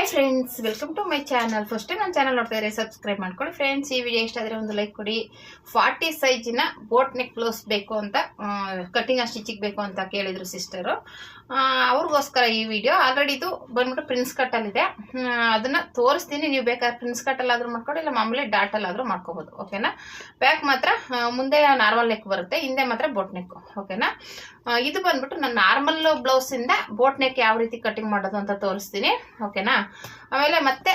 Hi friends, welcome to my channel. First ನನ್ನ channel ನೋಡ್ತಾ ಇದ್ರೆ ಸಬ್ಸ್ಕ್ರೈಬ್ ಮಾಡ್ಕೊಳ್ಳಿ ಫ್ರೆಂಡ್ಸ್. ಈ ವಿಡಿಯೋ ಇಷ್ಟ ಆದರೆ ಒಂದು ಲೈಕ್ ಕೊಡಿ. 40 ಸೈಜಿನ ಬೋಟ್ ನೆಕ್ ಬ್ಲೌಸ್ ಬೇಕು ಅಂತ, ಕಟಿಂಗ್ ಸ್ಟಿಚಿಂಗ್ ಬೇಕು ಅಂತ ಕೇಳಿದ್ರು ಸಿಸ್ಟರು. ಅವ್ರಿಗೋಸ್ಕರ ಈ ವಿಡಿಯೋ. ಆಲ್ರೆಡಿ ಇದು ಬಂದ್ಬಿಟ್ಟು ಪ್ರಿನ್ಸ್ ಕಟ್ಟಲ್ಲಿದೆ, ಅದನ್ನ ತೋರಿಸ್ತೀನಿ. ನೀವು ಬೇಕಾದ್ರೆ ಪ್ರಿನ್ಸ್ ಕಟ್ಟಲ್ಲಾದ್ರೂ ಮಾಡ್ಕೊಳ್ಳಿ, ಇಲ್ಲ ಮಾಮೂಲಿ ಡಾಟಲ್ಲಾದ್ರೂ ಮಾಡ್ಕೋಬಹುದು. ಓಕೆನಾ. ಬ್ಯಾಕ್ ಮಾತ್ರ ಮುಂದೆ ನಾರ್ಮಲ್ ನೆಕ್ ಬರುತ್ತೆ, ಹಿಂದೆ ಮಾತ್ರ ಬೋಟ್ ನೆಕ್. ಓಕೆನಾ. ಇದು ಬಂದ್ಬಿಟ್ಟು ನಾನು ನಾರ್ಮಲ್ ಬ್ಲೌಸ್ ಇಂದ ಬೋಟ್ ನೆಕ್ ಯಾವ ರೀತಿ ಕಟಿಂಗ್ ಮಾಡೋದು ಅಂತ ತೋರಿಸ್ತೀನಿ. ಓಕೆನಾ. ಆಮೇಲೆ ಮತ್ತೆ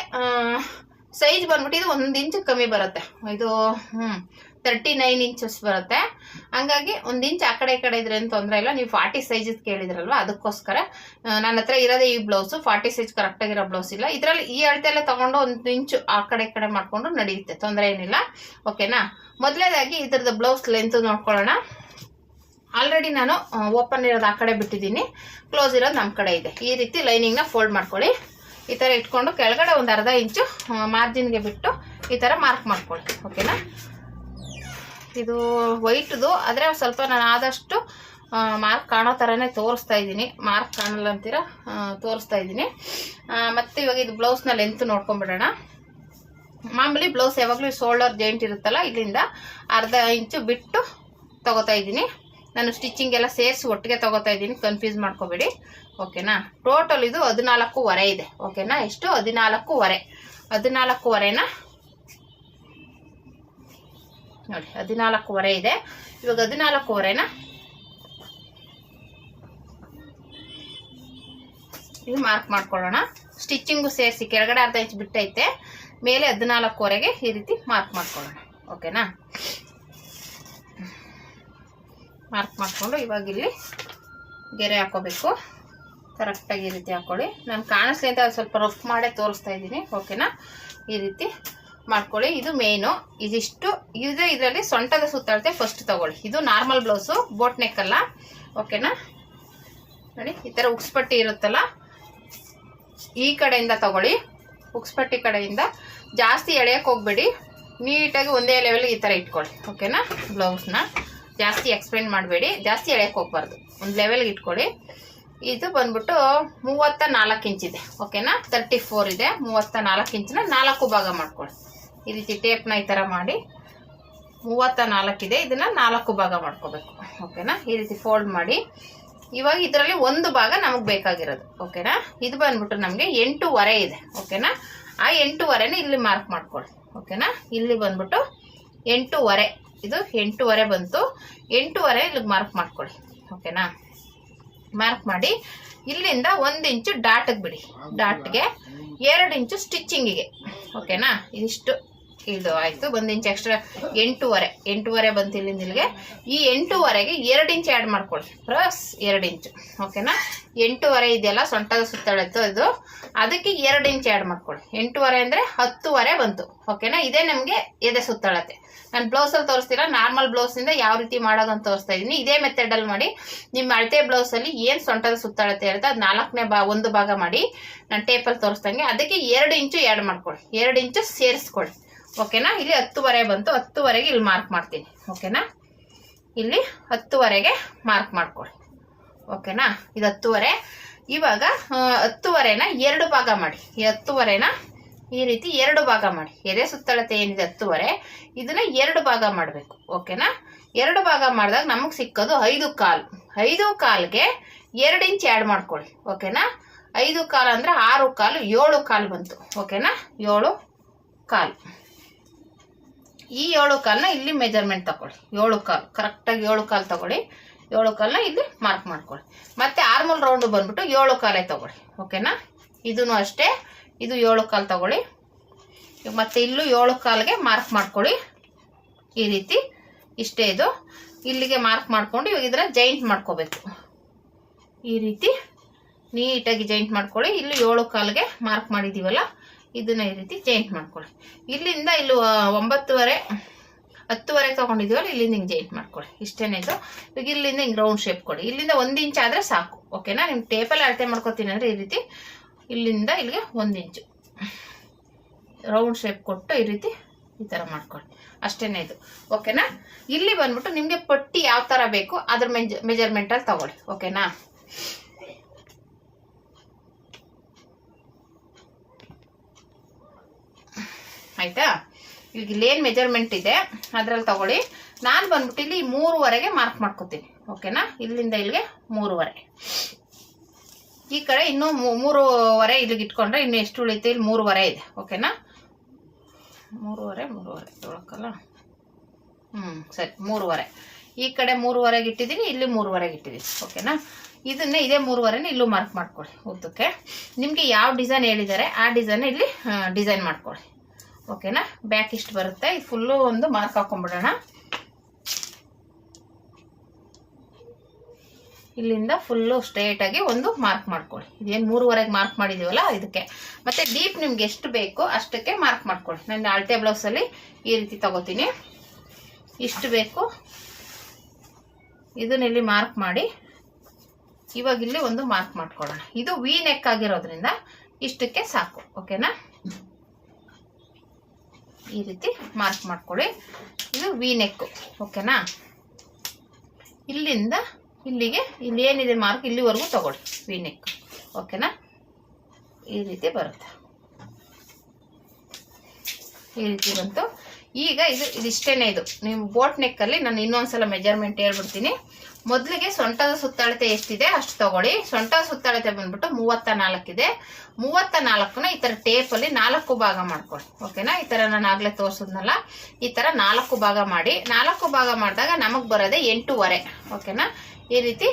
ಸೈಜ್ ಬಂದ್ಬಿಟ್ಟು ಇದು 1 ಇಂಚ್ ಕಮ್ಮಿ ಬರುತ್ತೆ. ಇದು 39 ಇಂಚಸ್ ಬರುತ್ತೆ. ಹಂಗಾಗಿ 1 ಇಂಚ್ ಆ ಕಡೆ ಈ ಕಡೆ ಇದ್ರೆ ಏನು ತೊಂದರೆ ಇಲ್ಲ. ನೀವು 40 ಸೈಜ್ ಕೇಳಿದ್ರಲ್ವಾ, ಅದಕ್ಕೋಸ್ಕರ ನನ್ನ ಹತ್ರ ಇರೋದೇ ಈ ಬ್ಲೌಸು. 40 ಸೈಜ್ ಕರೆಕ್ಟ್ ಆಗಿರೋ ಬ್ಲೌಸ್ ಇಲ್ಲ. ಇದರಲ್ಲಿ ಈ ಅಳತೆಲ್ಲ ತಗೊಂಡು 1 ಇಂಚು ಆ ಕಡೆ ಈ ಕಡೆ ಮಾಡ್ಕೊಂಡು ನಡೆಯುತ್ತೆ, ತೊಂದರೆ ಏನಿಲ್ಲ. ಓಕೆನಾ. ಮೊದಲೇದಾಗಿ ಇದ್ರದ್ದು ಬ್ಲೌಸ್ ಲೆಂತ್ ನೋಡ್ಕೊಳ್ಳೋಣ. ಆಲ್ರೆಡಿ ನಾನು ಓಪನ್ ಇರೋದು ಆ ಕಡೆ ಬಿಟ್ಟಿದ್ದೀನಿ, ಕ್ಲೋಸ್ ಇರೋದು ನಮ್ಮ ಕಡೆ ಇದೆ. ಈ ರೀತಿ ಲೈನಿಂಗ್ನ ಫೋಲ್ಡ್ ಮಾಡ್ಕೊಳ್ಳಿ. ಈ ಥರ ಇಟ್ಕೊಂಡು ಕೆಳಗಡೆ ಒಂದು ಅರ್ಧ ಇಂಚು ಮಾರ್ಜಿನ್ಗೆ ಬಿಟ್ಟು ಈ ಥರ ಮಾರ್ಕ್ ಮಾಡ್ಕೊಳ್ಳಿ. ಓಕೆನಾ. ಇದು ವೈಟ್ದು ಆದರೆ ಸ್ವಲ್ಪ ನಾನು ಆದಷ್ಟು ಮಾರ್ಕ್ ಕಾಣೋ ಥರನೇ ತೋರಿಸ್ತಾ ಇದ್ದೀನಿ. ಮಾರ್ಕ್ ಕಾಣಲ್ಲ ಅಂತೀರ, ತೋರಿಸ್ತಾ ಇದ್ದೀನಿ. ಮತ್ತು ಇವಾಗ ಇದು ಬ್ಲೌಸ್ನ ಲೆಂತ್ ನೋಡ್ಕೊಂಡ್ಬಿಡೋಣ. ಮಾಮೂಲಿ ಬ್ಲೌಸ್ ಯಾವಾಗಲೂ ಶೋಲ್ಡರ್ ಜಾಯಿಂಟ್ ಇರುತ್ತಲ್ಲ, ಇಲ್ಲಿಂದ ಅರ್ಧ ಇಂಚು ಬಿಟ್ಟು ತಗೋತಾ ಇದ್ದೀನಿ. ನಾನು ಸ್ಟಿಚಿಂಗ್ ಎಲ್ಲ ಸೇರಿಸಿ ಒಟ್ಟಿಗೆ ತಗೋತಾ ಇದ್ದೀನಿ, ಕನ್ಫ್ಯೂಸ್ ಮಾಡ್ಕೋಬೇಡಿ. ಓಕೆನಾ. ಟೋಟಲ್ ಇದು 14.5 ಇದೆ. ಓಕೆನಾ. ಎಷ್ಟು? 14.5. 14.5ನ ನೋಡಿ, 14.5 ಇದೆ. ಇವಾಗ 14.5ನ ಇದು ಮಾರ್ಕ್ ಮಾಡ್ಕೊಳ್ಳೋಣ. ಸ್ಟಿಚಿಂಗು ಸೇರಿಸಿ ಕೆಳಗಡೆ ಅರ್ಧ ಇಂಚ್ ಬಿಟ್ಟೈತೆ, ಮೇಲೆ 14.5ಗೆ ಈ ರೀತಿ ಮಾರ್ಕ್ ಮಾಡ್ಕೊಳ್ಳೋಣ. ಓಕೆನಾ. ಮಾರ್ಕ್ ಮಾಡಿಕೊಂಡು ಇವಾಗ ಇಲ್ಲಿ ಗೆರೆ ಹಾಕೋಬೇಕು. ಕರೆಕ್ಟಾಗಿ ಈ ರೀತಿ ಹಾಕೊಳ್ಳಿ. ನಾನು ಕಾಣಿಸ್ಲಿ ಅಂತ ಸ್ವಲ್ಪ ರಫ್ ಮಾಡೇ ತೋರಿಸ್ತಾ ಇದ್ದೀನಿ. ಓಕೆನಾ. ಈ ರೀತಿ ಮಾಡ್ಕೊಳ್ಳಿ. ಇದು ಮೇನು. ಇದಿಷ್ಟು ಇದೆ. ಇದರಲ್ಲಿ ಸೊಂಟದ ಸುತ್ತಳತೆ ಫಸ್ಟ್ ತಗೊಳ್ಳಿ. ಇದು ನಾರ್ಮಲ್ ಬ್ಲೌಸು, ಬೋಟ್ ನೆಕ್ ಅಲ್ಲ. ಓಕೆನಾ. ನೋಡಿ, ಈ ಥರ ಉಕ್ಸ್ಪಟ್ಟಿ ಇರುತ್ತಲ್ಲ, ಈ ಕಡೆಯಿಂದ ತಗೊಳ್ಳಿ. ಉಕ್ಸ್ಪಟ್ಟಿ ಕಡೆಯಿಂದ ಜಾಸ್ತಿ ಎಳೆಯಕ್ಕೆ ಹೋಗ್ಬೇಡಿ, ನೀಟಾಗಿ ಒಂದೇ ಲೆವೆಲ್ಗೆ ಈ ಥರ ಇಟ್ಕೊಳ್ಳಿ. ಓಕೆನಾ. ಬ್ಲೌಸ್ನ ಜಾಸ್ತಿ ಎಕ್ಸ್ಪೆಂಡ್ ಮಾಡಬೇಡಿ, ಜಾಸ್ತಿ ಎಳೆಯಕ್ಕೆ ಹೋಗ್ಬಾರ್ದು, ಒಂದು ಲೆವೆಲ್ಗೆ ಇಟ್ಕೊಳ್ಳಿ. ಇದು ಬಂದ್ಬಿಟ್ಟು 34 ಇಂಚಿದೆ. ಓಕೆನಾ. 34 ಇದೆ. 34 ಇಂಚಿನ 4 ಭಾಗ ಮಾಡ್ಕೊಳ್ಳಿ. ಈ ರೀತಿ ಟೇಪ್ನ ಈ ಥರ ಮಾಡಿ 34 ಇದೆ, ಇದನ್ನ 4 ಭಾಗ ಮಾಡ್ಕೋಬೇಕು. ಓಕೆನಾ. ಈ ರೀತಿ ಫೋಲ್ಡ್ ಮಾಡಿ ಇವಾಗ ಇದರಲ್ಲಿ ಒಂದು ಭಾಗ ನಮಗೆ ಬೇಕಾಗಿರೋದು. ಓಕೆನಾ. ಇದು ಬಂದ್ಬಿಟ್ಟು ನಮಗೆ 8.5 ಇದೆ. ಓಕೆನಾ. ಆ 8.5ನ ಇಲ್ಲಿ ಮಾರ್ಕ್ ಮಾಡ್ಕೊಳ್ಳಿ. ಓಕೆನಾ. ಇಲ್ಲಿ ಬಂದ್ಬಿಟ್ಟು 8.5, ಇದು 8.5 ಬಂತು. 8.5 ಇಲ್ಲಿಗೆ ಮಾರ್ಕ್ ಮಾಡ್ಕೊಳ್ಳಿ. ಓಕೆನಾ. ಮಾರ್ಕ್ ಮಾಡಿ ಇಲ್ಲಿಂದ 1 ಇಂಚು ಡಾಟ್ಗೆ ಬಿಡಿ. ಡಾಟ್ಗೆ 2 ಇಂಚು ಸ್ಟಿಚಿಂಗಿಗೆ. ಓಕೆನಾ. ಇದಿಷ್ಟು ಇದು ಆಯಿತು. 1 ಇಂಚ್ ಎಕ್ಸ್ಟ್ರಾ 8.5 ಬಂತು ಇಲ್ಲಿಂದ ಇಲ್ಲಿಗೆ. ಈ 8.5ಗೆ 2 ಇಂಚ್ ಆ್ಯಡ್ ಮಾಡ್ಕೊಳ್ಳಿ, ಪ್ಲಸ್ 2 ಇಂಚು. ಓಕೆನಾ. 8.5 ಇದೆಯಲ್ಲ ಸೊಂಟದ ಸುತ್ತಳತೆ, ಇದು ಅದಕ್ಕೆ 2 ಇಂಚ್ ಆ್ಯಡ್ ಮಾಡ್ಕೊಳ್ಳಿ. 8.5 ಅಂದರೆ 10.5 ಬಂತು. ಓಕೆನಾ. ಇದೇ ನಮಗೆ ಎದೆ ಸುತ್ತಳತೆ. ನಾನು ಬ್ಲೌಸಲ್ಲಿ ತೋರಿಸ್ತೀರಾ, ನಾರ್ಮಲ್ ಬ್ಲೌಸಿಂದ ಯಾವ ರೀತಿ ಮಾಡೋದು ಅಂತ ತೋರಿಸ್ತಾ ಇದ್ದೀನಿ. ಇದೇ ಮೆಥಡಲ್ಲಿ ಮಾಡಿ. ನಿಮ್ಮ ಅಳತೆ ಬ್ಲೌಸಲ್ಲಿ ಏನು ಸೊಂಟದ ಸುತ್ತಳತೆ ಇರುತ್ತೆ ಅದು 4ನೇ ಒಂದು ಭಾಗ ಮಾಡಿ ನಾನು ಟೇಪಲ್ಲಿ ತೋರಿಸ್ದಂಗೆ ಅದಕ್ಕೆ 2 ಇಂಚು ಆ್ಯಡ್ ಮಾಡ್ಕೊಳ್ಳಿ. 2 ಇಂಚು ಸೇರಿಸ್ಕೊಳ್ಳಿ. ಓಕೆನಾ. ಇಲ್ಲಿ 10.5 ಬಂತು. 10.5ಗೆ ಇಲ್ಲಿ ಮಾರ್ಕ್ ಮಾಡ್ತೀನಿ. ಓಕೆನಾ. ಇಲ್ಲಿ 10.5ಗೆ ಮಾರ್ಕ್ ಮಾಡ್ಕೊಳ್ಳಿ. ಓಕೆನಾ. ಇದು 10.5. ಇವಾಗ 10.5ನ 2 ಭಾಗ ಮಾಡಿ. ಈ 10.5ನ ಈ ರೀತಿ 2 ಭಾಗ ಮಾಡಿ. ಎದೆ ಸುತ್ತಳತೆ ಏನಿದೆ 10.5, ಇದನ್ನ 2 ಭಾಗ ಮಾಡಬೇಕು. ಓಕೆನಾ. 2 ಭಾಗ ಮಾಡಿದಾಗ ನಮಗೆ ಸಿಕ್ಕೋದು 5.25. 5.25ಗೆ 2 ಇಂಚ್ ಆ್ಯಡ್ ಮಾಡ್ಕೊಳ್ಳಿ. ಓಕೆನಾ. 5.25 ಅಂದರೆ 6.25, 7.25 ಬಂತು. ಓಕೆನಾ. 7.25. ಈ 7.25ನ ಇಲ್ಲಿ ಮೆಜರ್ಮೆಂಟ್ ತಗೊಳ್ಳಿ. 7.25 ಕರೆಕ್ಟಾಗಿ 7.25 ತಗೊಳ್ಳಿ. 7.25ನ ಇಲ್ಲಿ ಮಾರ್ಕ್ ಮಾಡ್ಕೊಳ್ಳಿ. ಮತ್ತೆ ಆರ್ಮಲ್ ರೌಂಡ್ ಬಂದ್ಬಿಟ್ಟು 7.25 ತಗೊಳ್ಳಿ. ಓಕೆನಾ. ಇದೂ ಅಷ್ಟೇ, ಇದು 7.25 ತಗೊಳ್ಳಿ. ಮತ್ತೆ ಇಲ್ಲೂ 7.25ಗೆ ಮಾರ್ಕ್ ಮಾಡ್ಕೊಳ್ಳಿ. ಈ ರೀತಿ ಇಷ್ಟೇ. ಇದು ಇಲ್ಲಿಗೆ ಮಾರ್ಕ್ ಮಾಡ್ಕೊಂಡು ಇವಾಗ ಇದರ ಜಾಯಿಂಟ್ ಮಾಡ್ಕೋಬೇಕು. ಈ ರೀತಿ ನೀಟಾಗಿ ಜಾಯಿಂಟ್ ಮಾಡ್ಕೊಳ್ಳಿ. ಇಲ್ಲಿ 7.25ಗೆ ಮಾರ್ಕ್ ಮಾಡಿದ್ದೀವಲ್ಲ, ಇದನ್ನ ಈ ರೀತಿ ಜಾಯಿಂಟ್ ಮಾಡ್ಕೊಳ್ಳಿ. ಇಲ್ಲಿಂದ ಇಲ್ಲಿ 9.5 10.5 ತಗೊಂಡಿದ್ದೀವಲ್ಲ, ಇಲ್ಲಿಂದ ಹಿಂಗೆ ಜಾಯಿಂಟ್ ಮಾಡ್ಕೊಳ್ಳಿ. ಇಷ್ಟೇನೆ ಇದು. ಇವಾಗ ಇಲ್ಲಿಂದ ಹಿಂಗೆ ರೌಂಡ್ ಶೇಪ್ ಕೊಡಿ. ಇಲ್ಲಿಂದ 1 ಇಂಚ್ ಆದರೆ ಸಾಕು. ಓಕೆನಾ. ನಿಮ್ಮ ಟೇಪಲ್ಲಿ ಅಳತೆ ಮಾಡ್ಕೊತೀನಿ ಅಂದರೆ ಈ ರೀತಿ ಇಲ್ಲಿಂದ ಇಲ್ಲಿಗೆ 1 ಇಂಚು ರೌಂಡ್ ಶೇಪ್ ಕೊಟ್ಟು ಈ ರೀತಿ ಈ ಥರ ಮಾಡ್ಕೊಳ್ಳಿ. ಅಷ್ಟೇನೆ ಇದು. ಓಕೆನಾ. ಇಲ್ಲಿ ಬಂದ್ಬಿಟ್ಟು ನಿಮಗೆ ಪಟ್ಟಿ ಯಾವ ಥರ ಬೇಕು ಅದ್ರ ಮೆಜರ್ಮೆಂಟಲ್ಲಿ ತಗೊಳ್ಳಿ. ಓಕೆನಾ. ಆಯಿತಾ. ಈಗ ಇಲ್ಲೇನು ಮೆಜರ್ಮೆಂಟ್ ಇದೆ ಅದರಲ್ಲಿ ತಗೊಳ್ಳಿ. ನಾನು ಬಂದ್ಬಿಟ್ಟು ಇಲ್ಲಿ 3ವರೆಗೆ ಮಾರ್ಕ್ ಮಾಡ್ಕೊತೀನಿ. ಓಕೆನಾ, ಇಲ್ಲಿಂದ ಇಲ್ಲಿಗೆ 3ವರೆ. ಈ ಕಡೆ ಇನ್ನೂ 3ವರೆ ಇಲ್ಲಿಗೆ ಇಟ್ಕೊಂಡ್ರೆ ಇನ್ನು ಎಷ್ಟು ಉಳಿಯುತ್ತೆ? ಇಲ್ಲಿ 3ವರೆ ಇದೆ. ಓಕೆನಾ, 3ವರೆ ತೊಳಕಲ್ಲ. ಸರಿ, 3ವರೆ. ಈ ಕಡೆ 3ವರೆಗೆ ಇಟ್ಟಿದ್ದೀನಿ, ಇಲ್ಲಿ 3ವರೆಗೆ ಇಟ್ಟಿದ್ದೀನಿ. ಓಕೆನಾ, ಇದನ್ನೇ ಇದೇ 3ವರೆನ ಇಲ್ಲೂ ಮಾರ್ಕ್ ಮಾಡ್ಕೊಳ್ಳಿ ಉದ್ದಕ್ಕೆ. ನಿಮಗೆ ಯಾವ ಡಿಸೈನ್ ಹೇಳಿದ್ದಾರೆ ಆ ಡಿಸೈನ್ ಇಲ್ಲಿ ಡಿಸೈನ್ ಮಾಡ್ಕೊಳ್ಳಿ. ಓಕೆನಾ, ಬ್ಯಾಕ್ ಇಷ್ಟು ಬರುತ್ತೆ. ಇದು ಫುಲ್ಲು ಒಂದು ಮಾರ್ಕ್ ಹಾಕೊಂಡ್ಬಿಡೋಣ. ಇಲ್ಲಿಂದ ಫುಲ್ಲು ಸ್ಟ್ರೇಟಾಗಿ ಒಂದು ಮಾರ್ಕ್ ಮಾಡ್ಕೊಳ್ಳಿ. ಇದೇನು 3ವರೆಗೆ ಮಾರ್ಕ್ ಮಾಡಿದೀವಲ್ಲ ಇದಕ್ಕೆ. ಮತ್ತೆ ಡೀಪ್ ನಿಮ್ಗೆ ಎಷ್ಟು ಬೇಕು ಅಷ್ಟಕ್ಕೆ ಮಾರ್ಕ್ ಮಾಡ್ಕೊಳ್ಳಿ. ನಾನು ಅಳತೆ ಬ್ಲೌಸಲ್ಲಿ ಈ ರೀತಿ ತಗೋತೀನಿ. ಇಷ್ಟು ಬೇಕು, ಇದನ್ನೆಲ್ಲಿ ಮಾರ್ಕ್ ಮಾಡಿ ಇವಾಗ ಇಲ್ಲಿ ಒಂದು ಮಾರ್ಕ್ ಮಾಡ್ಕೊಳ್ಳೋಣ. ಇದು ವಿ ನೆಕ್ ಆಗಿರೋದ್ರಿಂದ ಇಷ್ಟಕ್ಕೆ ಸಾಕು. ಓಕೆನಾ, ಈ ರೀತಿ ಮಾರ್ಕ್ ಮಾಡ್ಕೊಳ್ಳಿ. ಇದು ವಿ ನೆಕ್. ಓಕೆನಾ, ಇಲ್ಲಿಂದ ಇಲ್ಲಿಗೆ ಇಲ್ಲಿ ಏನಿದೆ ಮಾರ್ಕ್ ಇಲ್ಲಿವರೆಗೂ ತಗೊಳ್ಳಿ ವಿ ನೆಕ್. ಓಕೆನಾ, ಈ ರೀತಿ ಬರುತ್ತೆ. ಈ ರೀತಿ ಬಂತು. ಈಗ ಇದಿಷ್ಟೇನೆ. ಇದು ನೀವು ಬೋಟ್ ನೆಕ್ಕಲ್ಲಿ ನಾನು ಇನ್ನೊಂದ್ಸಲ ಮೆಜರ್ಮೆಂಟ್ ಹೇಳ್ಬಿಡ್ತೀನಿ. ಮೊದಲಿಗೆ ಸೊಂಟದ ಸುತ್ತಳತೆ ಎಷ್ಟಿದೆ ಅಷ್ಟು ತಗೊಳ್ಳಿ. ಸೊಂಟದ ಸುತ್ತಳತೆ ಬಂದ್ಬಿಟ್ಟು 34 ಇದೆ. 34ನ ಈ ಥರ ಟೇಪಲ್ಲಿ 4 ಭಾಗ ಮಾಡ್ಕೊಳ್ಳಿ. ಓಕೆನಾ, ಈ ಥರ ನಾನು ಆಗಲೇ ತೋರಿಸಿದ್ನಲ್ಲ, ಈ ಥರ 4 ಭಾಗ ಮಾಡಿ. 4 ಭಾಗ ಮಾಡಿದಾಗ ನಮಗೆ ಬರೋದೆ 8ವರೆ. ಓಕೆನಾ, ಈ ರೀತಿ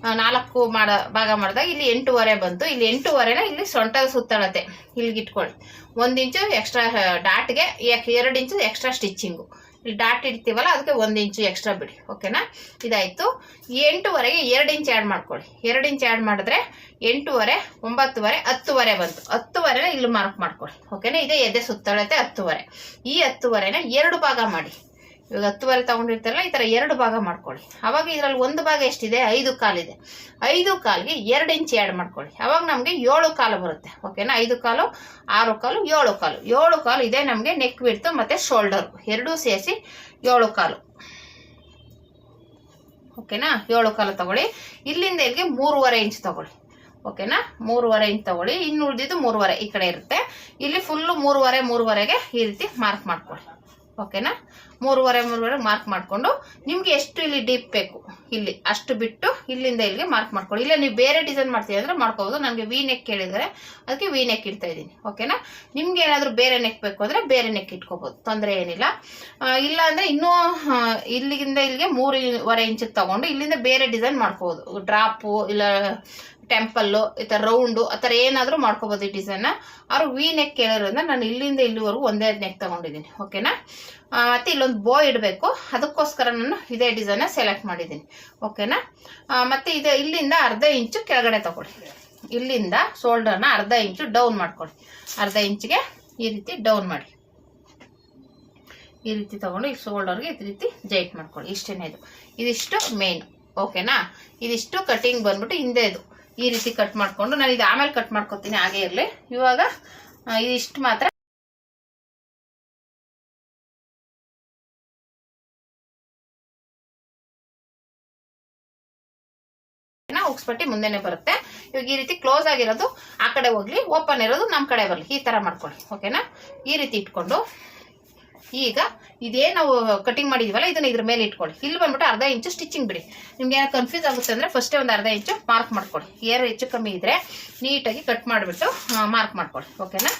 4 ಭಾಗ ಮಾಡಿದಾಗ ಇಲ್ಲಿ 8ವರೆ ಬಂತು. ಇಲ್ಲಿ 8ವರೆನ ಇಲ್ಲಿ ಸೊಂಟದ ಸುತ್ತಳತೆ ಇಲ್ಲಿಗೆ ಇಟ್ಕೊಳ್ಳಿ. 1 ಇಂಚು ಎಕ್ಸ್ಟ್ರಾ ಡಾಟ್ಗೆ 2 ಇಂಚು ಎಕ್ಸ್ಟ್ರಾ ಸ್ಟಿಚ್ಚಿಂಗು. ಇಲ್ಲಿ ಡಾಟ್ ಇಡ್ತೀವಲ್ಲ ಅದಕ್ಕೆ 1 ಇಂಚು ಎಕ್ಸ್ಟ್ರಾ ಬಿಡಿ. ಓಕೆನಾ, ಇದಾಯಿತು. 8ವರೆಗೆ 2 ಇಂಚ್ ಆ್ಯಡ್ ಮಾಡ್ಕೊಳ್ಳಿ. 2 ಇಂಚ್ ಆ್ಯಡ್ ಮಾಡಿದ್ರೆ 8ವರೆ, 9ವರೆ, 10ವರೆ ಬಂತು. 10ವರೆನ ಇಲ್ಲಿ ಮಾರ್ಕ್ ಮಾಡ್ಕೊಳ್ಳಿ. ಓಕೆನಾ, ಇದೇ ಎದೆ ಸುತ್ತಳತೆ 10ವರೆ. ಈ 10ವರೆನ 2 ಭಾಗ ಮಾಡಿ. ಇವಾಗ 10ವರೆ ತಗೊಂಡಿರ್ತಾರಲ್ಲ, ಈ ಥರ 2 ಭಾಗ ಮಾಡ್ಕೊಳ್ಳಿ. ಅವಾಗ ಇದರಲ್ಲಿ 1 ಭಾಗ ಎಷ್ಟಿದೆ? 5 ಕಾಲಿದೆ. 5 ಕಾಲಿಗೆ 2 ಇಂಚ್ ಆ್ಯಡ್ ಮಾಡ್ಕೊಳ್ಳಿ. ಅವಾಗ ನಮಗೆ 7 ಕಾಲು ಬರುತ್ತೆ. ಓಕೆನಾ, 5 ಕಾಲು, 6 ಕಾಲು, 7 ಕಾಲು. 7 ಕಾಲು ಇದೆ ನಮಗೆ ನೆಕ್ ಬಿಡ್ತು ಮತ್ತು ಶೋಲ್ಡರ್ ಎರಡೂ ಸೇರಿಸಿ 7 ಕಾಲು. ಓಕೆನಾ, 7 ಕಾಲು ತಗೊಳ್ಳಿ. ಇಲ್ಲಿಂದ ಇಲ್ಲಿಗೆ 3ವರೆ ಇಂಚ್ ತಗೊಳ್ಳಿ. ಓಕೆನಾ, 3ವರೆ ಇಂಚ್ ತಗೊಳ್ಳಿ. ಇನ್ನು ಉಳಿದಿದ್ದು 3ವರೆ ಈ ಕಡೆ ಇರುತ್ತೆ. ಇಲ್ಲಿ ಫುಲ್ಲು 3ವರೆಗೆ ಈ ರೀತಿ ಮಾರ್ಕ್ ಮಾಡ್ಕೊಳ್ಳಿ. ಓಕೆನಾ, 3ವರೆ ಮಾರ್ಕ್ ಮಾಡಿಕೊಂಡು ನಿಮ್ಗೆ ಎಷ್ಟು ಇಲ್ಲಿ ಡೀಪ್ ಬೇಕು ಇಲ್ಲಿ ಅಷ್ಟು ಬಿಟ್ಟು ಇಲ್ಲಿಂದ ಇಲ್ಲಿಗೆ ಮಾರ್ಕ್ ಮಾಡ್ಕೊಳ್ಳಿ. ಇಲ್ಲ ನೀವು ಬೇರೆ ಡಿಸೈನ್ ಮಾಡ್ತೀವಿ ಅಂದ್ರೆ ಮಾಡ್ಕೋಬಹುದು. ನನಗೆ ವಿ ನೆಕ್ ಕೇಳಿದರೆ ಅದಕ್ಕೆ ವಿ ನೆಕ್ ಇಡ್ತಾ ಇದ್ದೀನಿ. ಓಕೆನಾ, ನಿಮ್ಗೆ ಏನಾದರೂ ಬೇರೆ ನೆಕ್ ಬೇಕು ಅಂದ್ರೆ ಬೇರೆ ನೆಕ್ ಇಟ್ಕೋಬಹುದು, ತೊಂದರೆ ಏನಿಲ್ಲ. ಇಲ್ಲ ಅಂದ್ರೆ ಇನ್ನೂ ಇಲ್ಲಿಂದ ಇಲ್ಲಿಗೆ 3ವರೆ ಇಂಚಿಗೆ ತಗೊಂಡು ಇಲ್ಲಿಂದ ಬೇರೆ ಡಿಸೈನ್ ಮಾಡ್ಕೋಬಹುದು. ಡ್ರಾಪು ಇಲ್ಲ ಟೆಂಪಲ್ಲು ಈ ಥರ ರೌಂಡು ಆ ಥರ ಏನಾದರೂ ಮಾಡ್ಕೋಬೋದು ಈ ಡಿಸೈನ್ನ. ಅವ್ರು ವಿ ನೆಕ್ ಕೇಳಿರೋದ್ರಿಂದ ನಾನು ಇಲ್ಲಿಂದ ಇಲ್ಲಿವರೆಗೂ ಒಂದೇ ನೆಕ್ ತಗೊಂಡಿದ್ದೀನಿ. ಓಕೆನಾ, ಮತ್ತು ಇಲ್ಲೊಂದು ಬೋ ಇಡಬೇಕು, ಅದಕ್ಕೋಸ್ಕರ ನಾನು ಇದೇ ಡಿಸೈನ್ನ ಸೆಲೆಕ್ಟ್ ಮಾಡಿದ್ದೀನಿ. ಓಕೆನಾ, ಮತ್ತು ಇದು ಇಲ್ಲಿಂದ 1/2 ಇಂಚು ಕೆಳಗಡೆ ತಗೊಳ್ಳಿ. ಇಲ್ಲಿಂದ ಶೋಲ್ಡರ್ನ 1/2 ಇಂಚು ಡೌನ್ ಮಾಡ್ಕೊಳ್ಳಿ. 1/2 ಇಂಚಿಗೆ ಈ ರೀತಿ ಡೌನ್ ಮಾಡಿ. ಈ ರೀತಿ ತಗೊಂಡು ಈ ಶೋಲ್ಡರ್ಗೆ ಈ ರೀತಿ ಜೈಟ್ ಮಾಡ್ಕೊಳ್ಳಿ. ಇಷ್ಟೇನೆ. ಇದಿಷ್ಟು ಮೇನ್. ಓಕೆನಾ, ಇದಿಷ್ಟು ಕಟಿಂಗ್ ಬಂದ್ಬಿಟ್ಟು ಹಿಂದೆ ಇದು ಈ ರೀತಿ ಕಟ್ ಮಾಡ್ಕೊಂಡು ನಾನು ಇದು ಆಮೇಲೆ ಕಟ್ ಮಾಡ್ಕೊತೀನಿ, ಹಾಗೆ ಇರಲಿ. ಇವಾಗ ಇದಿಷ್ಟು ಮಾತ್ರ ಉಕ್ಸ್ಪಟ್ಟಿ ಮುಂದೆನೆ ಬರುತ್ತೆ. ಇವಾಗ ಈ ರೀತಿ ಕ್ಲೋಸ್ ಆಗಿರೋದು ಆ ಕಡೆ ಹೋಗ್ಲಿ, ಓಪನ್ ಇರೋದು ನಮ್ಮ ಕಡೆ ಬರಲಿ, ಈ ತರ ಮಾಡ್ಕೊಳ್ಳಿ. ಓಕೆನಾ, ಈ ರೀತಿ ಇಟ್ಕೊಂಡು ಈಗ ಇದೇ ನಾವು ಕಟಿಂಗ್ ಮಾಡಿದೀವಲ್ಲ ಇದನ್ನ ಇದ್ರ ಮೇಲೆ ಇಟ್ಕೊಳ್ಳಿ. ಇಲ್ಲಿ ಬಂದ್ಬಿಟ್ಟು 1/2 ಇಂಚು ಸ್ಟಿಚಿಂಗ್ ಬಿಡಿ. ನಿಮ್ಗೆ ಏನೋ ಕನ್ಫ್ಯೂಸ್ ಆಗುತ್ತೆ ಅಂದ್ರೆ ಫಸ್ಟೇ ಒಂದು 1/2 ಇಂಚು ಮಾರ್ಕ್ ಮಾಡ್ಕೊಳ್ಳಿ. ಏರು ಹೆಚ್ಚು ಕಮ್ಮಿ ಇದ್ರೆ ನೀಟಾಗಿ ಕಟ್ ಮಾಡಿಬಿಟ್ಟು ಮಾರ್ಕ್ ಮಾಡ್ಕೊಳ್ಳಿ. ಓಕೆನಾ,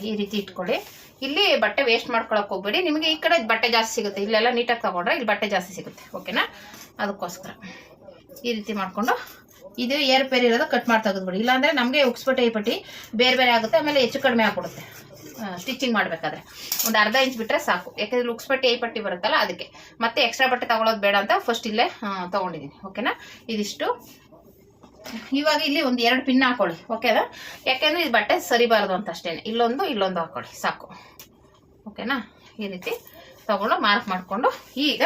ಈ ರೀತಿ ಇಟ್ಕೊಳ್ಳಿ. ಇಲ್ಲಿ ಬಟ್ಟೆ ವೇಸ್ಟ್ ಮಾಡ್ಕೊಳಕ್ ಹೋಗ್ಬೇಡಿ. ನಿಮಗೆ ಈ ಕಡೆ ಬಟ್ಟೆ ಜಾಸ್ತಿ ಸಿಗುತ್ತೆ, ಇಲ್ಲೆಲ್ಲ ನೀಟಾಗಿ ತಗೊಂಡ್ರೆ ಇಲ್ಲಿ ಬಟ್ಟೆ ಜಾಸ್ತಿ ಸಿಗುತ್ತೆ. ಓಕೆನಾ, ಅದಕ್ಕೋಸ್ಕರ ಈ ರೀತಿ ಮಾಡ್ಕೊಂಡು ಇದು ಏರ್ಪೇರ್ ಇರೋದು ಕಟ್ ಮಾಡಿ ತೆಗೆದ್ಬಿಡಿ. ಇಲ್ಲಾಂದ್ರೆ ನಮಗೆ ಉಕ್ಸ್ಪಟ್ಟಿ ಪಟ್ಟಿ ಬೇರೆ ಬೇರೆ ಆಗುತ್ತೆ, ಆಮೇಲೆ ಹೆಚ್ಚು ಕಡಿಮೆ ಆಗ್ಬಿಡುತ್ತೆ ಸ್ಟಿಚಿಂಗ್ ಮಾಡಬೇಕಾದ್ರೆ. ಒಂದು 1/2 ಇಂಚ್ ಬಿಟ್ಟರೆ ಸಾಕು, ಯಾಕಂದ್ರೆ ಉಕ್ಸ್ಪಟ್ಟಿ ಪಟ್ಟಿ ಬರುತ್ತಲ್ಲ ಅದಕ್ಕೆ. ಮತ್ತೆ ಎಕ್ಸ್ಟ್ರಾ ಬಟ್ಟೆ ತಗೊಳ್ಳೋದು ಬೇಡ ಅಂತ ಫಸ್ಟ್ ಇಲ್ಲೇ ತಗೊಂಡಿದ್ದೀನಿ. ಓಕೆನಾ, ಇದಿಷ್ಟು. ಇವಾಗ ಇಲ್ಲಿ ಒಂದು 2 ಪಿನ್ ಹಾಕೊಳ್ಳಿ. ಓಕೆನಾ, ಯಾಕೆಂದ್ರೆ ಇದು ಬಟ್ಟೆ ಸರಿಬಾರ್ದು ಅಂತ ಅಷ್ಟೇನೆ. ಇಲ್ಲೊಂದು ಹಾಕೊಳ್ಳಿ ಸಾಕು. ಓಕೆನಾ, ಈ ರೀತಿ ತಗೊಂಡು ಮಾರ್ಕ್ ಮಾಡಿಕೊಂಡು ಈಗ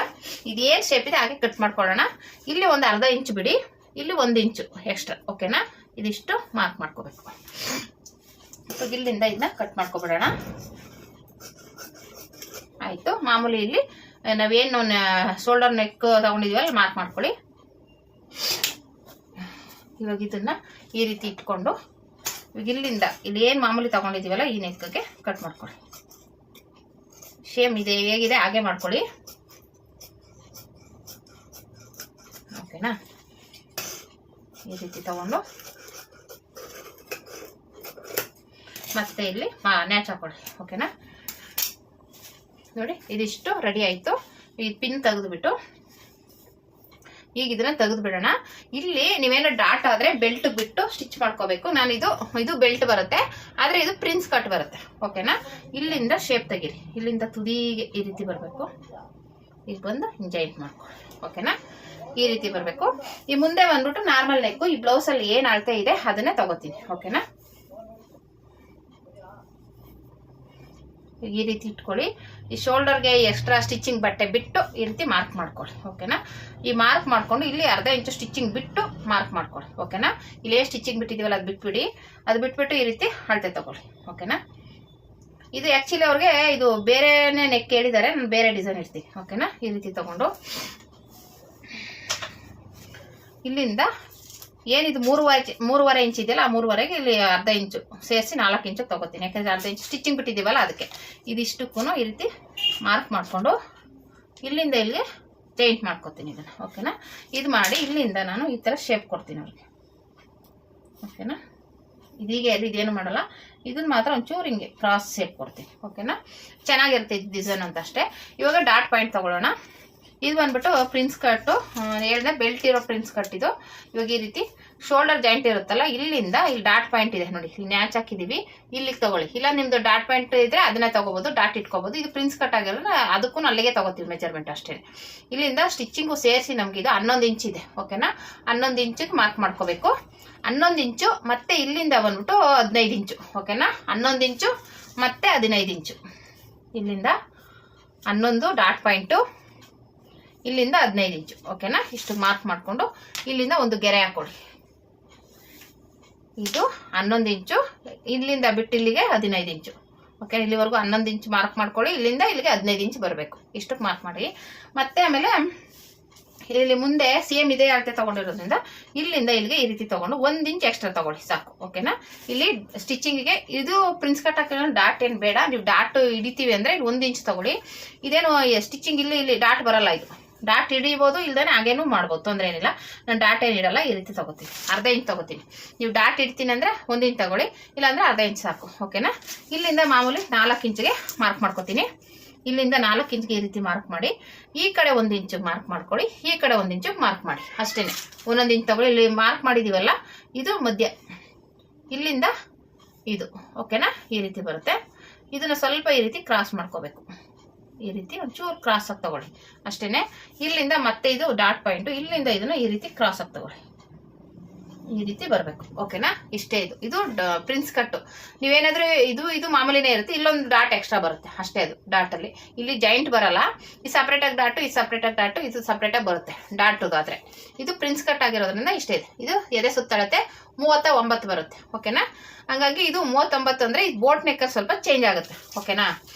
ಇದೇನು ಶೇಪ್ ಇದೆ ಹಾಗೆ ಕಟ್ ಮಾಡ್ಕೊಳ್ಳೋಣ. ಇಲ್ಲಿ ಒಂದು 1/2 ಇಂಚ್ ಬಿಡಿ, ಇಲ್ಲಿ 1 ಇಂಚು ಎಕ್ಸ್ಟ್ರಾ. ಓಕೆನಾ, ಇದಿಷ್ಟು ಮಾರ್ಕ್ ಮಾಡ್ಕೋಬೇಕು. ಇಲ್ಲಿಂದ ಇದನ್ನ ಕಟ್ ಮಾಡ್ಕೊಬಿಡೋಣ. ಆಯಿತು. ಮಾಮೂಲಿ ಇಲ್ಲಿ ನಾವೇನು ಶೋಲ್ಡರ್ ನೆಕ್ ತಗೊಂಡಿದ್ವಲ್ಲ ಮಾರ್ಕ್ ಮಾಡ್ಕೊಳ್ಳಿ. ಇವಾಗ ಇದನ್ನ ಈ ರೀತಿ ಇಟ್ಕೊಂಡು ಇವಾಗ ಇಲ್ಲಿಂದ ಇಲ್ಲಿ ಏನು ಮಾಮೂಲಿ ತಗೊಂಡಿದ್ದೀವಲ್ಲ ಈ ನೆಕ್ಗೆ ಕಟ್ ಮಾಡ್ಕೊಳ್ಳಿ. ಸೇಮ್ ಇದೆ ಹೇಗಿದೆ ಹಾಗೆ ಮಾಡ್ಕೊಳ್ಳಿ, ಓಕೆನಾ. ಈ ರೀತಿ ತಗೊಂಡು ಮತ್ತೆ ಇಲ್ಲಿ ನ್ಯಾಚ್ ಹಾಕೊಳ್ಳಿ, ಓಕೆನಾ. ನೋಡಿ ಇದಿಷ್ಟು ರೆಡಿ ಆಯಿತು. ಈ ಪಿನ್ ತೆಗೆದುಬಿಟ್ಟು ಈಗ ಇದನ್ನ ತೆಗೆದು ಬಿಡೋಣ. ಇಲ್ಲಿ ನೀವೇನೋ ಡಾಟ್ ಆದ್ರೆ ಬೆಲ್ಟ್ ಬಿಟ್ಟು ಸ್ಟಿಚ್ ಮಾಡ್ಕೋಬೇಕು. ನಾನು ಇದು ಬೆಲ್ಟ್ ಬರುತ್ತೆ, ಆದ್ರೆ ಇದು ಪ್ರಿನ್ಸ್ ಕಟ್ ಬರುತ್ತೆ, ಓಕೆನಾ. ಇಲ್ಲಿಂದ ಶೇಪ್ ತೆಗೀರಿ, ಇಲ್ಲಿಂದ ತುದಿಗೆ ಈ ರೀತಿ ಬರಬೇಕು. ಈಗ ಬಂದು ಜಾಯಿಂಟ್ ಮಾಡ್ಕೊಳ್ಳಿ, ಓಕೆನಾ. ಈ ರೀತಿ ಬರಬೇಕು. ಈ ಮುಂದೆ ಬಂದ್ಬಿಟ್ಟು ನಾರ್ಮಲ್ ನೆಕ್ಕು. ಈ ಬ್ಲೌಸ್ ಅಲ್ಲಿ ಏನ್ ಅಳತೆ ಇದೆ ಅದನ್ನೇ ತಗೋತೀನಿ, ಓಕೆನಾ. ಈ ರೀತಿ ಇಟ್ಕೊಳ್ಳಿ. ಈ ಶೋಲ್ಡರ್ಗೆ ಎಕ್ಸ್ಟ್ರಾ ಸ್ಟಿಚಿಂಗ್ ಬಟ್ಟೆ ಬಿಟ್ಟು ಈ ರೀತಿ ಮಾರ್ಕ್ ಮಾಡ್ಕೊಳ್ಳಿ, ಓಕೆನಾ. ಈ ಮಾರ್ಕ್ ಮಾಡ್ಕೊಂಡು ಇಲ್ಲಿ ಅರ್ಧ ಇಂಚು ಸ್ಟಿಚಿಂಗ್ ಬಿಟ್ಟು ಮಾರ್ಕ್ ಮಾಡ್ಕೊಳ್ಳಿ, ಓಕೆನಾ. ಇಲ್ಲಿ ಸ್ಟಿಚಿಂಗ್ ಬಿಟ್ಟಿದೀವಲ್ಲ ಅದು ಬಿಟ್ಬಿಡಿ, ಅದು ಬಿಟ್ಬಿಟ್ಟು ಈ ರೀತಿ ಅಳತೆ ತಗೊಳ್ಳಿ, ಓಕೆನಾ. ಇದು ಆಕ್ಚುಲಿ ಅವ್ರಿಗೆ ಇದು ಬೇರೆನೇ ನೆಕ್ ಹೇಳಿದ್ದಾರೆ, ನಾನು ಬೇರೆ ಡಿಸೈನ್ ಇರ್ತೀನಿ, ಓಕೆನಾ. ಈ ರೀತಿ ತಗೊಂಡು ಇಲ್ಲಿಂದ ಏನಿದು 3.5 ಇಂಚ್ ಇದೆಯಲ್ಲ ಆ 3.5ಗೆ ಇಲ್ಲಿ ಅರ್ಧ ಇಂಚು ಸೇರಿಸಿ 4 ಇಂಚು ತಗೋತೀನಿ. ಯಾಕಂದ್ರೆ ಅರ್ಧ ಇಂಚು ಸ್ಟಿಚಿಂಗ್ ಬಿಟ್ಟಿದ್ದೀವಲ್ಲ ಅದಕ್ಕೆ. ಇದಿಷ್ಟಕ್ಕೂ ಈ ರೀತಿ ಮಾರ್ಕ್ ಮಾಡಿಕೊಂಡು ಇಲ್ಲಿಂದ ಇಲ್ಲಿಗೆ ಜಾಯಿಂಟ್ ಮಾಡ್ಕೊತೀನಿ ಇದನ್ನು, ಓಕೆನಾ. ಇದು ಮಾಡಿ ಇಲ್ಲಿಂದ ನಾನು ಈ ಥರ ಶೇಪ್ ಕೊಡ್ತೀನಿ ಅವ್ರಿಗೆ, ಓಕೆನಾ. ಇದೀಗೆ ಇದೇನು ಮಾಡಲ್ಲ, ಇದನ್ನ ಮಾತ್ರ ಒಂಚೂರು ಹಿಂಗೆ ಕ್ರಾಸ್ ಶೇಪ್ ಕೊಡ್ತೀನಿ, ಓಕೆನಾ. ಚೆನ್ನಾಗಿರುತ್ತೆ ಇದು ಡಿಸೈನ್ ಅಂತ ಅಷ್ಟೇ. ಇವಾಗ ಡಾಟ್ ಪಾಯಿಂಟ್ ತಗೊಳ್ಳೋಣ. ಇದು ಬಂದ್ಬಿಟ್ಟು ಪ್ರಿನ್ಸ್ ಕಟ್ಟು, ಹೇಳಿದೆ ಬೆಲ್ಟ್ ಇರೋ ಪ್ರಿನ್ಸ್ ಕಟ್ ಇದು. ಇವಾಗ ಈ ರೀತಿ ಶೋಲ್ಡರ್ ಜಾಯಿಂಟ್ ಇರುತ್ತಲ್ಲ, ಇಲ್ಲಿಂದ ಇಲ್ಲಿ ಡಾಟ್ ಪಾಯಿಂಟ್ ಇದೆ ನೋಡಿ, ಇಲ್ಲಿ ನ್ಯಾಚ್ ಹಾಕಿದೀವಿ, ಇಲ್ಲಿಗೆ ತಗೊಳ್ಳಿ. ಇಲ್ಲ ನಿಮ್ದು ಡಾಟ್ ಪಾಯಿಂಟ್ ಇದ್ರೆ ಅದನ್ನೇ ತಗೋಬಹುದು, ಡಾಟ್ ಇಟ್ಕೋಬಹುದು. ಇದು ಪ್ರಿನ್ಸ್ ಕಟ್ ಆಗಿರೋದು ಅದಕ್ಕೂ ಅಲ್ಲಿಗೆ ತಗೋತೀವಿ ಮೆಜರ್ಮೆಂಟ್ ಅಷ್ಟೇ. ಇಲ್ಲಿಂದ ಸ್ಟಿಚಿಂಗು ಸೇರಿಸಿ ನಮ್ಗೆ ಇದು 11 ಇಂಚ್ ಇದೆ, ಓಕೆನಾ. 11 ಇಂಚಿಗೆ ಮಾರ್ಕ್ ಮಾಡ್ಕೋಬೇಕು. 11 ಇಂಚು ಮತ್ತೆ ಇಲ್ಲಿಂದ ಬಂದ್ಬಿಟ್ಟು 15 ಇಂಚು, ಓಕೆನಾ. 11 ಇಂಚು ಮತ್ತೆ 15 ಇಂಚು, ಇಲ್ಲಿಂದ 11 ಡಾಟ್ ಪಾಯಿಂಟು, ಇಲ್ಲಿಂದ 15 ಇಂಚು, ಓಕೆನಾ. ಇಷ್ಟು ಮಾರ್ಕ್ ಮಾಡಿಕೊಂಡು ಇಲ್ಲಿಂದ ಒಂದು ಗೆರೆ ಹಾಕೊಳ್ಳಿ. ಇದು 11 ಇಂಚು, ಇಲ್ಲಿಂದ ಬಿಟ್ಟು ಇಲ್ಲಿಗೆ 15 ಇಂಚು, ಓಕೆ. ಇಲ್ಲಿವರೆಗೂ 11 ಇಂಚು ಮಾರ್ಕ್ ಮಾಡ್ಕೊಳ್ಳಿ, ಇಲ್ಲಿಂದ ಇಲ್ಲಿಗೆ 15 ಇಂಚು ಬರಬೇಕು. ಇಷ್ಟಕ್ಕೆ ಮಾರ್ಕ್ ಮಾಡಿ ಮತ್ತೆ ಆಮೇಲೆ ಇಲ್ಲಿ ಮುಂದೆ ಸೇಮ್ ಇದೇ ಅಳತೆ ತಗೊಂಡಿರೋದ್ರಿಂದ ಇಲ್ಲಿಂದ ಇಲ್ಲಿಗೆ ಈ ರೀತಿ ತಗೊಂಡು 1 ಇಂಚ್ ಎಕ್ಸ್ಟ್ರಾ ತಗೊಳ್ಳಿ ಸಾಕು, ಓಕೆನಾ. ಇಲ್ಲಿ ಸ್ಟಿಚಿಂಗಿಗೆ ಇದು ಪ್ರಿನ್ಸ್ ಕಟ್ ಹಾಕಿದ್ರೆ ಡಾಟ್ ಏನು ಬೇಡ, ನೀವು ಡಾಟ್ ಹಿಡಿತೀವಿ ಅಂದ್ರೆ 1 ಇಂಚ್ ತಗೊಳ್ಳಿ. ಇದೇನು ಸ್ಟಿಚಿಂಗ್ ಇಲ್ಲಿ ಡಾಟ್ ಬರಲ್ಲ, ಇದು ಡಾಟ್ ಹಿಡಿಬೋದು, ಇಲ್ದೇನೆ ಹಾಗೇನು ಮಾಡ್ಬೋದು, ತೊಂದರೆ ಏನಿಲ್ಲ. ನಾನು ಡಾಟ್ ಏನು ಇಡಲ್ಲ, ಈ ರೀತಿ ತಗೋತೀನಿ. ಅರ್ಧ ಇಂಚ್ ತಗೋತೀನಿ. ನೀವು ಡಾಟ್ ಇಡ್ತೀನಿ ಅಂದ್ರೆ 1 ಇಂಚ್ ತಗೊಳ್ಳಿ, ಇಲ್ಲಾಂದ್ರೆ ಅರ್ಧ ಇಂಚ್ ಸಾಕು, ಓಕೆನಾ. ಇಲ್ಲಿಂದ ಮಾಮೂಲಿ 4 ಇಂಚಿಗೆ ಮಾರ್ಕ್ ಮಾಡ್ಕೋತೀನಿ. ಇಲ್ಲಿಂದ 4 ಇಂಚ್ಗೆ ಈ ರೀತಿ ಮಾರ್ಕ್ ಮಾಡಿ, ಈ ಕಡೆ 1 ಇಂಚು ಮಾರ್ಕ್ ಮಾಡ್ಕೊಳ್ಳಿ, ಈ ಕಡೆ 1 ಇಂಚು ಮಾರ್ಕ್ ಮಾಡಿ, ಅಷ್ಟೇನೆ. 1 ಇಂಚ್ ತಗೊಳ್ಳಿ. ಇಲ್ಲಿ ಮಾರ್ಕ್ ಮಾಡಿದೀವಲ್ಲ ಇದು ಮಧ್ಯ, ಇಲ್ಲಿಂದ ಇದು, ಓಕೆನಾ. ಈ ರೀತಿ ಬರುತ್ತೆ. ಇದನ್ನ ಸ್ವಲ್ಪ ಈ ರೀತಿ ಕ್ರಾಸ್ ಮಾಡ್ಕೋಬೇಕು, ಈ ರೀತಿ ಒಂಚೂರು ಕ್ರಾಸ್ ಆಗಿ ತಗೊಳ್ಳಿ ಅಷ್ಟೇನೆ. ಇಲ್ಲಿಂದ ಮತ್ತೆ ಇದು ಡಾಟ್ ಪಾಯಿಂಟ್, ಇಲ್ಲಿಂದ ಇದನ್ನ ಈ ರೀತಿ ಕ್ರಾಸ್ ಆಗಿ ತಗೊಳ್ಳಿ, ಈ ರೀತಿ ಬರಬೇಕು, ಓಕೆನಾ. ಇಷ್ಟೇ. ಇದು ಪ್ರಿನ್ಸ್ ಕಟ್ಟು. ನೀವೇನಾದ್ರೂ ಇದು ಮಾಮೂಲಿನೇ ಇರುತ್ತೆ, ಇಲ್ಲೊಂದು ಡಾಟ್ ಎಕ್ಸ್ಟ್ರಾ ಬರುತ್ತೆ ಅಷ್ಟೇ. ಅದು ಡಾಟ್ ಅಲ್ಲಿ ಇಲ್ಲಿ ಜಾಯಿಂಟ್ ಬರಲ್ಲ. ಈ ಸಪ್ರೇಟ್ ಆಗಿ ಡಾಟು, ಈ ಸಪ್ರೇಟ್ ಆಗಿ ಡಾಟು, ಇದು ಸಪ್ರೇಟ್ ಆಗಿ ಬರುತ್ತೆ ಡಾಟ್ ಆದ್ರೆ. ಇದು ಪ್ರಿನ್ಸ್ ಕಟ್ ಆಗಿರೋದ್ರಿಂದ ಇಷ್ಟೇ ಇದೆ. ಇದು ಎದೆ ಸುತ್ತಳತೆ 39 ಬರುತ್ತೆ, ಓಕೆನಾ. ಹಂಗಾಗಿ ಇದು 39 ಅಂದ್ರೆ ಇದು ಬೋಟ್ ನೆಕ್ಕಲ್ಲಿ ಸ್ವಲ್ಪ ಚೇಂಜ್ ಆಗುತ್ತೆ, ಓಕೆನಾ.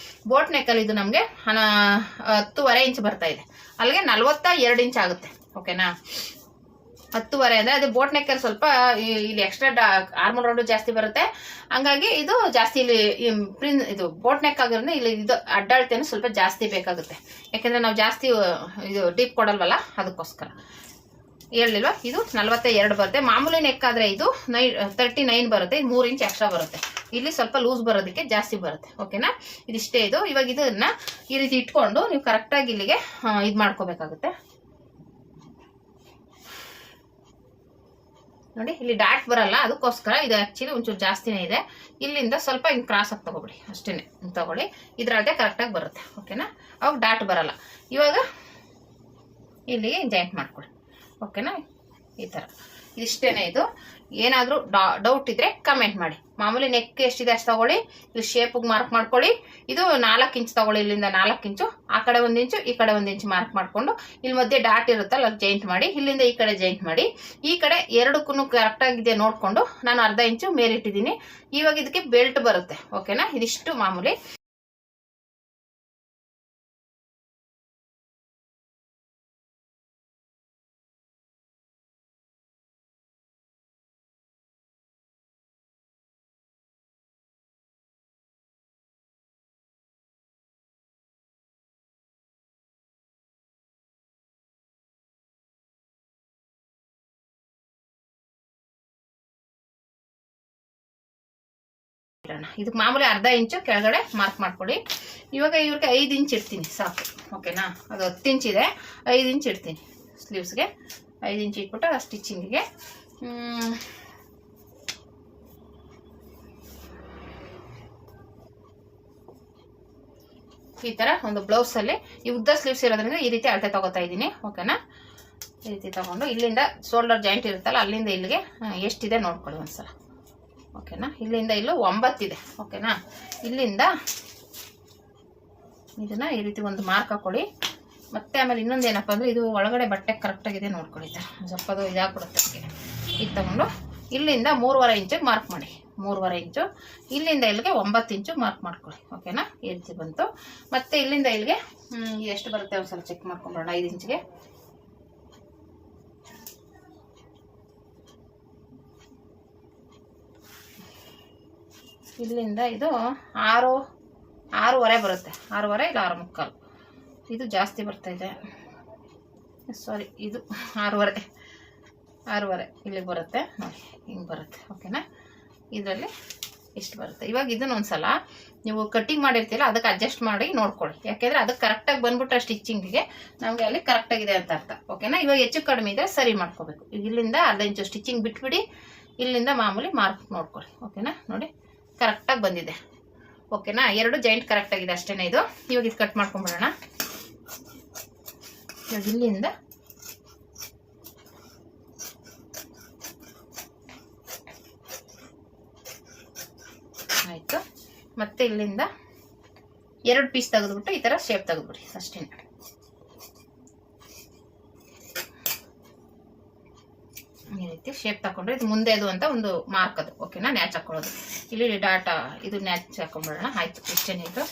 ಬೋಟ್ ನೆಕ್ಕಲ್ಲಿ ಇದು ನಮಗೆ 10.5 ಇಂಚ್ ಬರ್ತಾ ಇದೆ, ಅಲ್ಲಿಗೆ 42 ಇಂಚ್ ಆಗುತ್ತೆ, ಓಕೆನಾ. 10.5 ಅಂದ್ರೆ ಅದೇ ಬೋಟ್ ನೆಕ್ಕಲ್ಲಿ ಸ್ವಲ್ಪ ಇಲ್ಲಿ ಎಕ್ಸ್ಟ್ರಾ ಆರ್ಮಲ್ ರೌಂಡ್ ಜಾಸ್ತಿ ಬರುತ್ತೆ. ಹಂಗಾಗಿ ಇದು ಜಾಸ್ತಿ ಇಲ್ಲಿ ಇದು ಬೋಟ್ ನೆಕ್ ಆಗಿರೋದ್ರಿಂದ ಇಲ್ಲಿ ಇದು ಅಡ್ಡಾಳ್ತೇನೆ ಸ್ವಲ್ಪ ಜಾಸ್ತಿ ಬೇಕಾಗುತ್ತೆ. ಯಾಕಂದ್ರೆ ನಾವು ಜಾಸ್ತಿ ಇದು ಡೀಪ್ ಕೊಡಲ್ವಲ್ಲ, ಅದಕ್ಕೋಸ್ಕರ ಹೇಳಿಲ್ವಾ. ಇದು 42 ಬರುತ್ತೆ. ಮಾಮೂಲಿ ನೆಕ್ ಆದ್ರೆ ಇದು 39 ಬರುತ್ತೆ. 3 ಇಂಚ್ ಎಕ್ಸ್ಟ್ರಾ ಬರುತ್ತೆ. ಇಲ್ಲಿ ಸ್ವಲ್ಪ ಲೂಸ್ ಬರೋದಕ್ಕೆ ಜಾಸ್ತಿ ಬರುತ್ತೆ, ಓಕೆನಾ. ಇದಿಷ್ಟೇ ಇದು. ಇವಾಗ ಇದನ್ನ ಈ ರೀತಿ ಇಟ್ಕೊಂಡು ನೀವು ಕರೆಕ್ಟಾಗಿ ಇಲ್ಲಿಗೆ ಇದು ಮಾಡ್ಕೋಬೇಕಾಗುತ್ತೆ ನೋಡಿ. ಇಲ್ಲಿ ಡಾಟ್ ಬರಲ್ಲ, ಅದಕ್ಕೋಸ್ಕರ ಇದು ಆಕ್ಚುಲಿ ಒಂಚೂರು ಜಾಸ್ತಿನೇ ಇದೆ. ಇಲ್ಲಿಂದ ಸ್ವಲ್ಪ ಹಿಂಗೆ ಕ್ರಾಸ್ ಆಗಿ ತಗೊಬಿಡಿ ಅಷ್ಟೇನೆ, ತಗೊಳ್ಳಿ. ಇದ್ರಲ್ಲದೆ ಕರೆಕ್ಟಾಗಿ ಬರುತ್ತೆ, ಓಕೆನಾ. ಅವಾಗ ಡಾಟ್ ಬರಲ್ಲ. ಇವಾಗ ಇಲ್ಲಿಗೆ ಜಾಯಿಂಟ್ ಮಾಡ್ಕೊಳ್ಳಿ, ಓಕೆನಾ. ಈ ಥರ ಇಷ್ಟೇನೆ. ಇದು ಏನಾದರೂ ಡೌಟ್ ಇದ್ರೆ ಕಮೆಂಟ್ ಮಾಡಿ. ಮಾಮೂಲಿ ನೆಕ್ ಎಷ್ಟಿದೆ ಅಷ್ಟು ತಗೊಳ್ಳಿ. ಇಲ್ಲಿ ಶೇಪಿಗೆ ಮಾರ್ಕ್ ಮಾಡ್ಕೊಳ್ಳಿ. ಇದು 4 ಇಂಚ್ ತಗೊಳ್ಳಿ, ಇಲ್ಲಿಂದ 4 ಇಂಚು, ಆ ಕಡೆ 1 ಇಂಚು, ಈ ಕಡೆ 1 ಇಂಚು ಮಾರ್ಕ್ ಮಾಡ್ಕೊಂಡು ಇಲ್ಲಿ ಮಧ್ಯೆ ಡಾಟ್ ಇರುತ್ತಲ್ಲ ಅದು ಜಾಯಿಂಟ್ ಮಾಡಿ, ಇಲ್ಲಿಂದ ಈ ಕಡೆ ಜಾಯಿಂಟ್ ಮಾಡಿ, ಈ ಕಡೆ ಎರಡಕ್ಕೂ ಕರೆಕ್ಟ್ ಆಗಿದೆ ನೋಡ್ಕೊಂಡು ನಾನು ಅರ್ಧ ಇಂಚು ಮೇಲಿಟ್ಟಿದ್ದೀನಿ. ಇವಾಗ ಇದಕ್ಕೆ ಬೆಲ್ಟ್ ಬರುತ್ತೆ, ಓಕೆನಾ. ಇದಿಷ್ಟು ಮಾಮೂಲಿ. ಮಾಡ್ಕೊಂಬಿಡೋಣ. ಇದಕ್ಕೆ ಮಾಮೂಲಿ ಅರ್ಧ ಇಂಚು ಕೆಳಗಡೆ ಮಾರ್ಕ್ ಮಾಡ್ಕೊಳ್ಳಿ. ಇವಾಗ ಇವ್ರಿಗೆ 5 ಇಂಚ್ ಇಡ್ತೀನಿ ಸಾಕು, ಓಕೆನಾ. ಅದು 10 ಇಂಚ್ ಇದೆ, 5 ಇಂಚ್ ಇಡ್ತೀನಿ ಸ್ಲೀವ್ಸ್ಗೆ. 5 ಇಂಚ್ ಇಟ್ಬಿಟ್ಟು ಆ ಸ್ಟಿಚಿಂಗಿಗೆ ಈ ಥರ ಒಂದು ಬ್ಲೌಸಲ್ಲಿ ಈ ಉದ್ದ ಸ್ಲೀವ್ಸ್ ಇರೋದ್ರಿಂದ ಈ ರೀತಿ ಅಳತೆ ತಗೋತಾ ಇದ್ದೀನಿ, ಓಕೆನಾ. ಈ ರೀತಿ ತಗೊಂಡು ಇಲ್ಲಿಂದ ಶೋಲ್ಡರ್ ಜಾಯಿಂಟ್ ಇರುತ್ತಲ್ಲ ಅಲ್ಲಿಂದ ಇಲ್ಲಿಗೆ ಎಷ್ಟಿದೆ ನೋಡ್ಕೊಳ್ಳಿ ಒಂದ್ಸಲ, ಓಕೆನಾ. ಇಲ್ಲಿಂದ ಇಲ್ಲೂ 9 ಇದೆ, ಓಕೆನಾ. ಇಲ್ಲಿಂದ ಇದನ್ನ ಈ ರೀತಿ ಒಂದು ಮಾರ್ಕ್ ಹಾಕೊಳ್ಳಿ. ಮತ್ತೆ ಆಮೇಲೆ ಇನ್ನೊಂದು ಏನಪ್ಪ ಅಂದರೆ ಇದು ಒಳಗಡೆ ಬಟ್ಟೆ ಕರೆಕ್ಟಾಗಿದೆ ನೋಡ್ಕೊಳ್ಳಿ. ಸ್ವಲ್ಪ ಅದು ಇದಾಗ್ಬಿಡುತ್ತೆ ಅದಕ್ಕೆ. ಇದು ತಗೊಂಡು ಇಲ್ಲಿಂದ 3.5 ಇಂಚಿಗೆ ಮಾರ್ಕ್ ಮಾಡಿ, 3.5 ಇಂಚು. ಇಲ್ಲಿಂದ ಇಲ್ಲಿಗೆ 9 ಇಂಚು ಮಾರ್ಕ್ ಮಾಡ್ಕೊಳ್ಳಿ, ಓಕೆನಾ. ಈ ರೀತಿ ಬಂತು. ಮತ್ತೆ ಇಲ್ಲಿಂದ ಇಲ್ಲಿಗೆ ಎಷ್ಟು ಬರುತ್ತೆ ಒಂದ್ಸಲ ಚೆಕ್ ಮಾಡ್ಕೊಂಡ್ಬಿಡೋಣ. 5 ಇಂಚಿಗೆ ಇಲ್ಲಿಂದ ಇದು 6.5 ಬರುತ್ತೆ, 6.5 ಇಲ್ಲ 6.75. ಇದು ಜಾಸ್ತಿ ಬರ್ತಾ ಇದೆ, ಸಾರಿ, ಇದು 6.5 ಇಲ್ಲಿಗೆ ಬರುತ್ತೆ ನೋಡಿ, ಹಿಂಗೆ ಬರುತ್ತೆ, ಓಕೆನಾ. ಇದರಲ್ಲಿ ಇಷ್ಟು ಬರುತ್ತೆ. ಇವಾಗ ಇದನ್ನ ಒಂದ್ಸಲ ನೀವು ಕಟ್ಟಿಂಗ್ ಮಾಡಿರ್ತೀರ ಅದಕ್ಕೆ ಅಡ್ಜಸ್ಟ್ ಮಾಡಿ ನೋಡ್ಕೊಳ್ಳಿ, ಯಾಕೆಂದರೆ ಅದಕ್ಕೆ ಕರೆಕ್ಟಾಗಿ ಬಂದ್ಬಿಟ್ರೆ ಸ್ಟಿಚಿಂಗಿಗೆ ನಮಗೆ ಅಲ್ಲಿ ಕರೆಕ್ಟಾಗಿದೆ ಅಂತ ಅರ್ಥ, ಓಕೆನಾ. ಇವಾಗ ಹೆಚ್ಚು ಕಡಿಮೆ ಇದ್ದರೆ ಸರಿ ಮಾಡ್ಕೋಬೇಕು. ಇಲ್ಲಿಂದ ಅರ್ಧ ಇಂಚು ಸ್ಟಿಚಿಂಗ್ ಬಿಟ್ಬಿಡಿ, ಇಲ್ಲಿಂದ ಮಾಮೂಲಿ ಮಾರ್ಕ್ ನೋಡ್ಕೊಳ್ಳಿ, ಓಕೆನಾ. ನೋಡಿ ಕರೆಕ್ಟಾಗಿ ಬಂದಿದೆ, ಓಕೆನಾ. 2 ಜಾಯಿಂಟ್ ಕರೆಕ್ಟಾಗಿದೆ ಅಷ್ಟೇ. ಇದು ಇವಾಗ ಇದು ಕಟ್ ಮಾಡ್ಕೊಂಡ್ಬಿಡೋಣ. ಇವಾಗ ಇಲ್ಲಿಂದ ಆಯಿತು. ಮತ್ತೆ ಇಲ್ಲಿಂದ 2 ಪೀಸ್ ತೆಗೆದ್ಬಿಟ್ಟು ಈ ಥರ ಶೇಪ್ ತೆಗೆದ್ಬಿಡಿ ಅಷ್ಟೇ. ಈ ರೀತಿ ಶೇಪ್ ತಗೊಂಡ್ರೆ ಇದು ಮುಂದೆದು ಅಂತ ಒಂದು ಮಾರ್ಕ್ ಅದು, ಓಕೆನಾ. ನ್ಯಾಚ್ ಹಾಕೊಳ್ಳೋದು ಇಲ್ಲಿ ಡಾಟಾ ಇದು ನ್ಯಾಚ್ ಹಾಕೊಂಡ್ಬಿಡೋಣ. ಆಯ್ತು, ಇಷ್ಟೇನೆ ಇದು.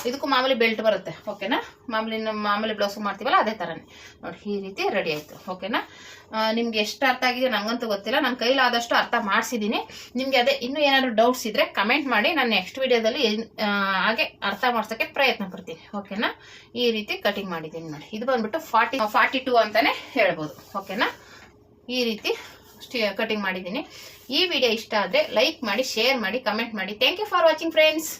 ಇದಕ್ಕೂ ಮಾಮೂಲಿ ಬೆಲ್ಟ್ ಬರುತ್ತೆ, ಓಕೆನಾ. ಮಾಮೂಲಿ ಬ್ಲೌಸ್ ಮಾಡ್ತೀವಲ್ಲ ಅದೇ ಥರನೇ ನೋಡಿ. ಈ ರೀತಿ ರೆಡಿ ಆಯಿತು, ಓಕೆನಾ. ನಿಮ್ಗೆ ಎಷ್ಟು ಅರ್ಥ ಆಗಿದೆ ನನಗಂತೂ ಗೊತ್ತಿಲ್ಲ, ನನ್ನ ಕೈಲಾದಷ್ಟು ಅರ್ಥ ಮಾಡಿಸಿದ್ದೀನಿ. ನಿಮಗೆ ಅದೇ ಇನ್ನೂ ಏನಾದರೂ ಡೌಟ್ಸ್ ಇದ್ದರೆ ಕಮೆಂಟ್ ಮಾಡಿ, ನಾನು ನೆಕ್ಸ್ಟ್ ವಿಡಿಯೋದಲ್ಲಿ ಹಾಗೆ ಅರ್ಥ ಮಾಡ್ಸೋಕ್ಕೆ ಪ್ರಯತ್ನ ಪಡ್ತೀನಿ, ಓಕೆನಾ. ಈ ರೀತಿ ಕಟಿಂಗ್ ಮಾಡಿದ್ದೀನಿ ನೋಡಿ. ಇದು ಬಂದ್ಬಿಟ್ಟು 42 ಅಂತಲೇ ಹೇಳ್ಬೋದು, ಓಕೆನಾ. ಈ ರೀತಿ ಕಟಿಂಗ್ ಮಾಡಿದ್ದೀನಿ. ಈ ವಿಡಿಯೋ ಇಷ್ಟ ಆದರೆ ಲೈಕ್ ಮಾಡಿ, ಶೇರ್ ಮಾಡಿ, ಕಮೆಂಟ್ ಮಾಡಿ. Thank you for watching friends.